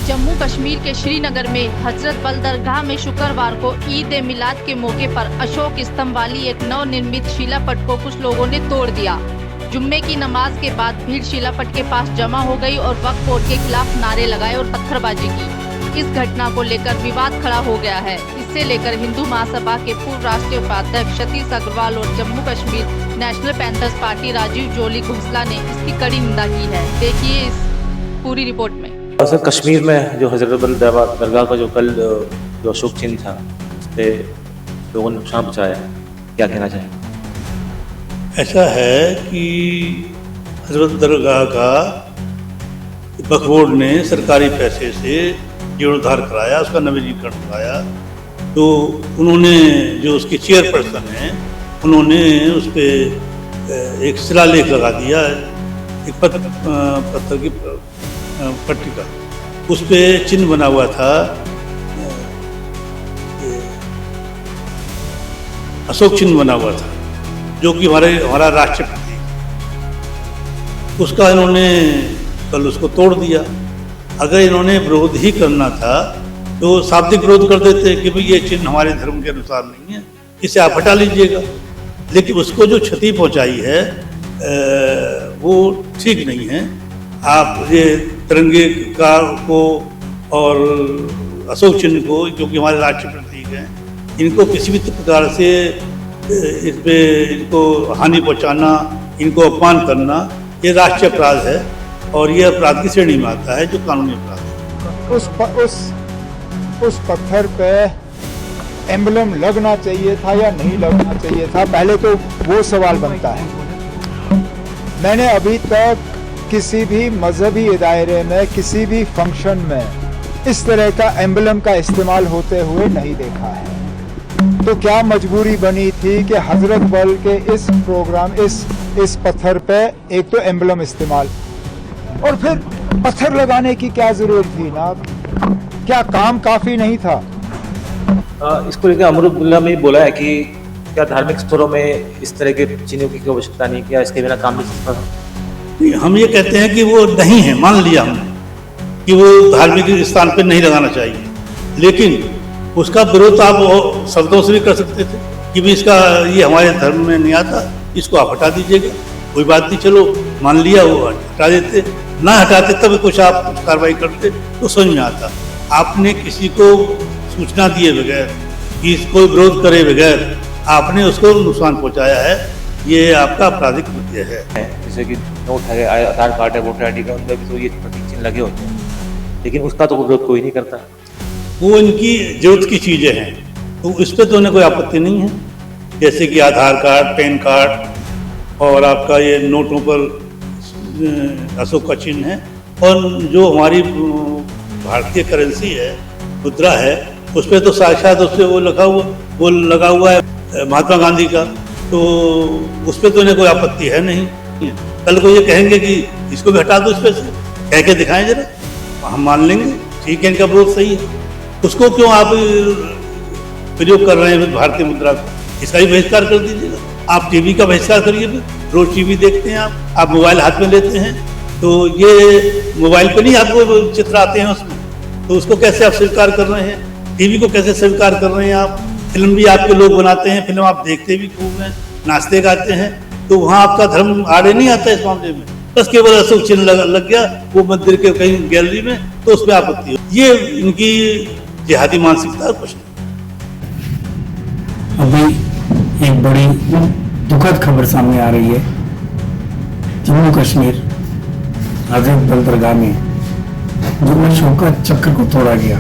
जम्मू कश्मीर के श्रीनगर में हजरत बल दरगाह में शुक्रवार को ईद ए मिलाद के मौके पर अशोक स्तंभ वाली एक नवनिर्मित शिलापट को कुछ लोगों ने तोड़ दिया। जुम्मे की नमाज के बाद भीड़ शिलापट के पास जमा हो गई और वक्फ बोर्ड के खिलाफ नारे लगाए और पत्थरबाजी की। इस घटना को लेकर विवाद खड़ा हो गया है। इससे लेकर हिंदू महासभा के पूर्व राष्ट्रीय उपाध्यक्ष सतीश अग्रवाल और Jammu Kashmir National Panthers Party Rajiv Jolly Ghosla ने इसकी कड़ी निंदा की है। देखिए इस पूरी रिपोर्ट में। सर, कश्मीर में जो हजरत बल दरगाह का जो कल जो अशोक चिन्ह था, उस पर लोगों ने नुकसान पहुँचाया, क्या कहना चाहेंगे? ऐसा है कि हजरत दरगाह का वक्फ बोर्ड ने सरकारी पैसे से जीर्णोद्धार कराया, उसका नवीनीकरण कराया। तो उन्होंने जो उसके चेयरपर्सन हैं, उन्होंने उस पर एक शिलालेख लगा दिया, एक पत्थर की पट्टी का, उस पे चिन्ह बना हुआ था अशोक चिन्ह बना हुआ था, जो कि हमारा राष्ट्रीय प्रतीक। उसका इन्होंने कल उसको तोड़ दिया। अगर इन्होंने विरोध ही करना था तो शाब्दिक विरोध कर देते कि भाई ये चिन्ह हमारे धर्म के अनुसार नहीं है, इसे आप हटा लीजिएगा। लेकिन उसको जो क्षति पहुंचाई है वो ठीक नहीं है। आप ये तिरंगे का को और अशोक चिन्ह को, जो कि हमारे राष्ट्रीय प्रतीक हैं, इनको किसी भी प्रकार से इस पे इनको हानि पहुंचाना, इनको अपमान करना, ये राष्ट्रीय अपराध है और ये अपराध की श्रेणी में आता है, जो कानूनी अपराध है। उस पत्थर पे एम्बलम लगना चाहिए था या नहीं लगना चाहिए था, पहले तो वो सवाल बनता है। मैंने अभी तक किसी भी मजहबी दायरे में, किसी भी फंक्शन में इस तरह का एम्बलम का इस्तेमाल होते हुए नहीं देखा है। तो क्या मजबूरी बनी थी कि हजरत बल के इस प्रोग्राम इस पत्थर पे एक तो एम्बलम इस्तेमाल, और फिर पत्थर लगाने की क्या जरूरत थी ना? क्या काम काफी नहीं था? इसको लेकर अमरुद्दुल्ला में बोला है कि क्या धार्मिक स्थलों में इस तरह के चिन्हों की आवश्यकता नहीं, क्या इसके बिना काम नहीं सकता? हम ये कहते हैं कि वो नहीं है, मान लिया हमने कि वो धार्मिक स्थान पे नहीं लगाना चाहिए, लेकिन उसका विरोध आप शब्दों से भी कर सकते थे कि भी इसका ये हमारे धर्म में नहीं आता, इसको आप हटा दीजिएगा, कोई बात नहीं। चलो मान लिया, वो हटा देते, ना हटाते तब कुछ आप कार्रवाई करते तो समझ में आता। आपने किसी को सूचना दिए बगैर, कि कोई विरोध करे बगैर आपने उसको नुकसान पहुँचाया है, ये आपका आपराधिक कृत्य है। जैसे कि नोट है, आधार कार्ड है, वोटर आईडी का, उनमें भी तो ये प्रतीक चिन्ह लगे होते हैं, लेकिन उसका तो विरोध कोई नहीं करता। वो इनकी जरूरत की चीज़ें हैं, तो इस पर तो उन्हें कोई आपत्ति नहीं है। जैसे कि आधार कार्ड, पैन कार्ड और आपका ये नोटों पर अशोक का चिन्ह है, और जो हमारी भारतीय करेंसी है, मुद्रा है, उस पर तो साक्षात उस पर वो लगा हुआ है महात्मा गांधी का, तो उस पर तो इन्हें कोई आपत्ति है नहीं। कल को ये कहेंगे कि इसको भी हटा दो, इस पर से कह के दिखाएं जरा, हम मान लेंगे ठीक है, इनका विरोध सही है। उसको क्यों आप प्रयोग कर रहे हैं भारतीय मुद्रा को? इसका भी बहिष्कार कर दीजिएगा। आप टीवी का बहिष्कार करिए, रोज टीवी देखते हैं आप मोबाइल हाथ में लेते हैं, तो ये मोबाइल पर नहीं आपको चित्र आते हैं उसमें, तो उसको कैसे आप स्वीकार कर रहे हैं? टीवी को कैसे स्वीकार कर रहे हैं आप? फिल्म भी आपके लोग बनाते हैं, फिल्म आप देखते भी खूब हैं, नाचते गाते हैं, तो वहाँ आपका धर्म आड़े नहीं आता इस मामले में। बस केवल अशोक चिन्ह लग गया वो मंदिर के कहीं गैलरी में, तो उस पर आपत्ति हो। ये इनकी जिहादी मानसिकता कुछ नहीं। अभी एक बड़ी दुखद खबर सामने आ रही है। जम्मू कश्मीर हजरत बल दरगाह में जो अशोक का चक्र को तोड़ा गया,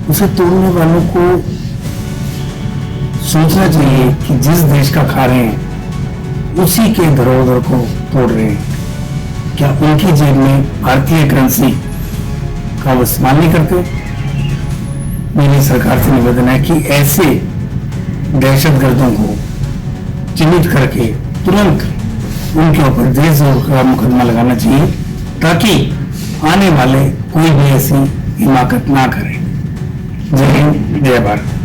उसे तोड़ने वालों को सोचना चाहिए कि जिस देश का खा रहे हैं उसी के धरोहर को तोड़ रहे हैं। क्या उनकी जेब में भारतीय करेंसी का वो इस्तेमाल नहीं करते? मेरी सरकार से निवेदन है कि ऐसे दहशतगर्दों को चिन्हित करके तुरंत उनके ऊपर देशद्रोह का मुकदमा लगाना चाहिए, ताकि आने वाले कोई भी ऐसी हिमाकत ना करे। जय हिंद, जय भारत।